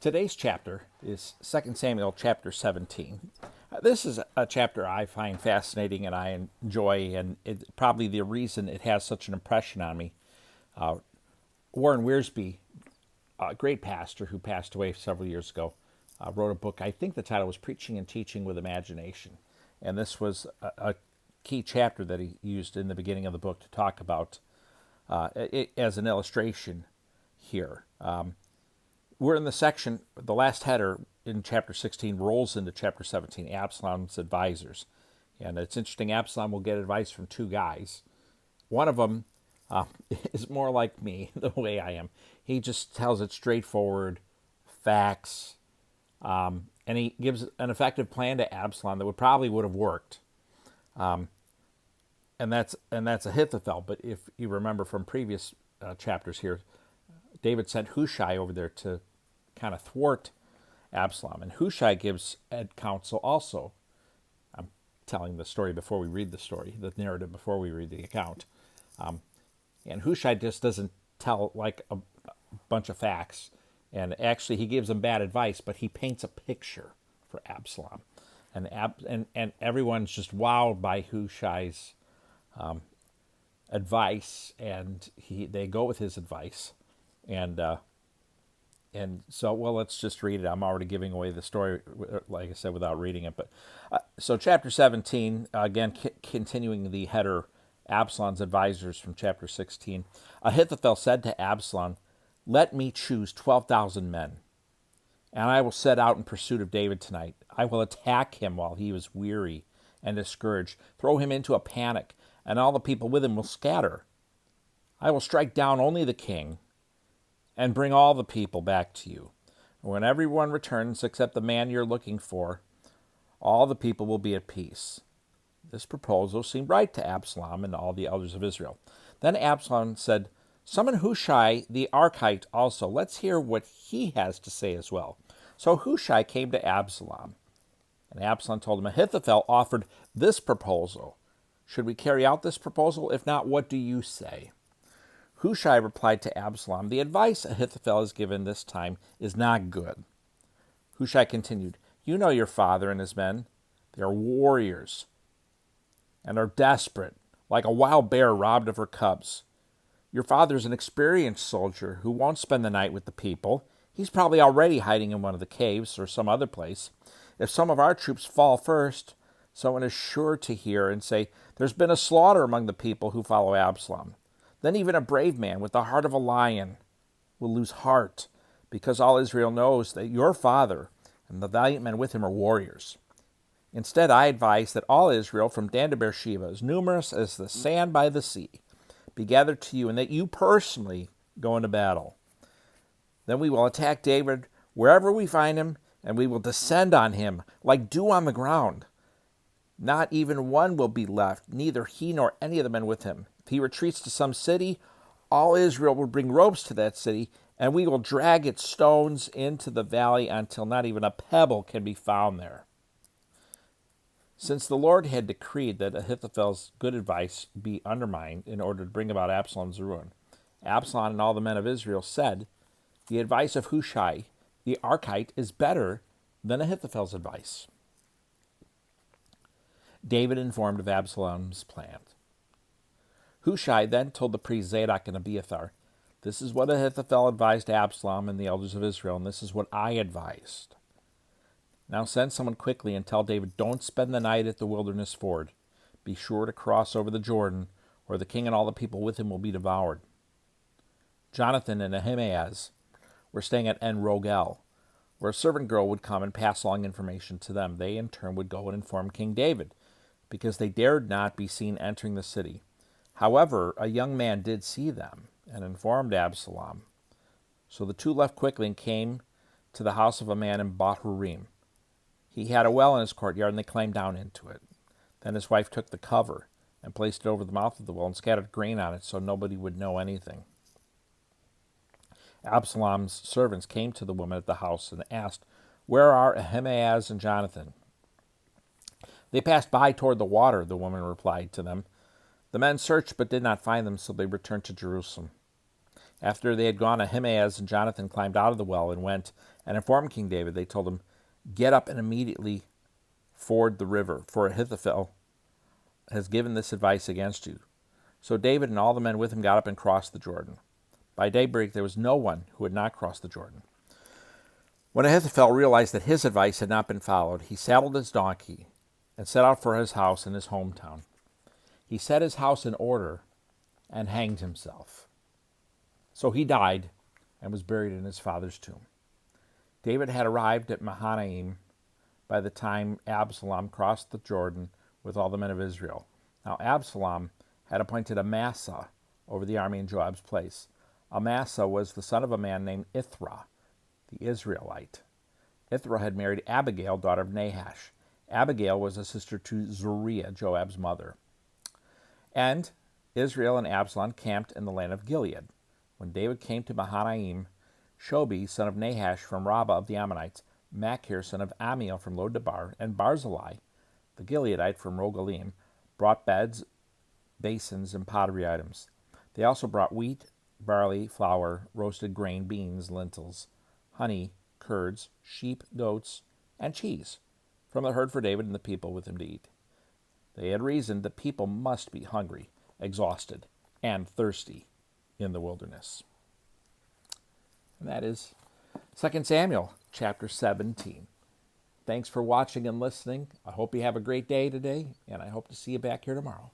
Today's chapter is 2 Samuel chapter 17. This is a chapter I find fascinating and I enjoy, and it's probably the reason it has such an impression on me. Warren Wiersbe, a great pastor who passed away several years ago, wrote a book. I think the title was Preaching and Teaching with Imagination. And this was a key chapter that he used in the beginning of the book to talk about it as an illustration here. We're in the section, the last header in chapter 16 rolls into chapter 17, Absalom's advisors. And it's interesting, Absalom will get advice from two guys. One of them is more like me, the way I am. He just tells it straightforward, facts, and he gives an effective plan to Absalom that would have worked. And that's Ahithophel. But if you remember from previous chapters here, David sent Hushai over there to kind of thwart Absalom. And Hushai gives counsel also. I'm telling the story before we read the story, the narrative before we read the account. And Hushai just doesn't tell like a bunch of facts. And actually he gives them bad advice, but he paints a picture for Absalom. And everyone's just wowed by Hushai's advice, and they go with his advice. And so, well, let's just read it. I'm already giving away the story, like I said, without reading it. But so chapter 17, again, continuing the header, Absalom's advisors from chapter 16. Ahithophel said to Absalom, "Let me choose 12,000 men, and I will set out in pursuit of David tonight. I will attack him while he is weary and discouraged, throw him into a panic, and all the people with him will scatter. I will strike down only the king and bring all the people back to you. When everyone returns except the man you're looking for, all the people will be at peace." This proposal seemed right to Absalom and all the elders of Israel. Then Absalom said, "Summon Hushai the Archite also. Let's hear what he has to say as well." So Hushai came to Absalom, and Absalom told him, "Ahithophel offered this proposal. Should we carry out this proposal? If not, what do you say?" Hushai replied to Absalom, "The advice Ahithophel has given this time is not good." Hushai continued, "You know your father and his men. They are warriors and are desperate, like a wild bear robbed of her cubs. Your father is an experienced soldier who won't spend the night with the people. He's probably already hiding in one of the caves or some other place. If some of our troops fall first, someone is sure to hear and say, 'There's been a slaughter among the people who follow Absalom.' Then even a brave man with the heart of a lion will lose heart, because all Israel knows that your father and the valiant men with him are warriors. Instead, I advise that all Israel, from Dan to Beersheba, as numerous as the sand by the sea, be gathered to you, and that you personally go into battle. Then we will attack David wherever we find him, and we will descend on him like dew on the ground. Not even one will be left, neither he nor any of the men with him. If he retreats to some city, all Israel will bring ropes to that city, and we will drag its stones into the valley until not even a pebble can be found there." Since the Lord had decreed that Ahithophel's good advice be undermined in order to bring about Absalom's ruin, Absalom and all the men of Israel said, "The advice of Hushai the Archite is better than Ahithophel's advice." David informed of Absalom's plans. Hushai then told the priests Zadok and Abiathar, "This is what Ahithophel advised Absalom and the elders of Israel, and this is what I advised. Now send someone quickly and tell David, 'Don't spend the night at the wilderness ford. Be sure to cross over the Jordan, or the king and all the people with him will be devoured.'" Jonathan and Ahimaaz were staying at En Rogel, where a servant girl would come and pass along information to them. They in turn would go and inform King David, because they dared not be seen entering the city. However, a young man did see them and informed Absalom. So the two left quickly and came to the house of a man in Bahurim. He had a well in his courtyard, and they climbed down into it. Then his wife took the cover and placed it over the mouth of the well and scattered grain on it so nobody would know anything. Absalom's servants came to the woman at the house and asked, "Where are Ahimaaz and Jonathan?" "They passed by toward the water," the woman replied to them. The men searched but did not find them, so they returned to Jerusalem. After they had gone, Ahimaaz and Jonathan climbed out of the well and went and informed King David. They told him, "Get up and immediately ford the river, for Ahithophel has given this advice against you." So David and all the men with him got up and crossed the Jordan. By daybreak there was no one who had not crossed the Jordan. When Ahithophel realized that his advice had not been followed, he saddled his donkey and set out for his house in his hometown. He set his house in order and hanged himself. So he died and was buried in his father's tomb. David had arrived at Mahanaim by the time Absalom crossed the Jordan with all the men of Israel. Now Absalom had appointed Amasa over the army in Joab's place. Amasa was the son of a man named Ithra, the Israelite. Ithra had married Abigail, daughter of Nahash. Abigail was a sister to Zeruiah, Joab's mother. And Israel and Absalom camped in the land of Gilead. When David came to Mahanaim, Shobi, son of Nahash from Rabbah of the Ammonites, Machir, son of Amiel from Lodebar, and Barzillai, the Gileadite from Rogelim, brought beds, basins, and pottery items. They also brought wheat, barley, flour, roasted grain, beans, lentils, honey, curds, sheep, goats, and cheese from the herd for David and the people with him to eat. They had reasoned the people must be hungry, exhausted, and thirsty in the wilderness. And that is 2 Samuel chapter 17. Thanks for watching and listening. I hope you have a great day today, and I hope to see you back here tomorrow.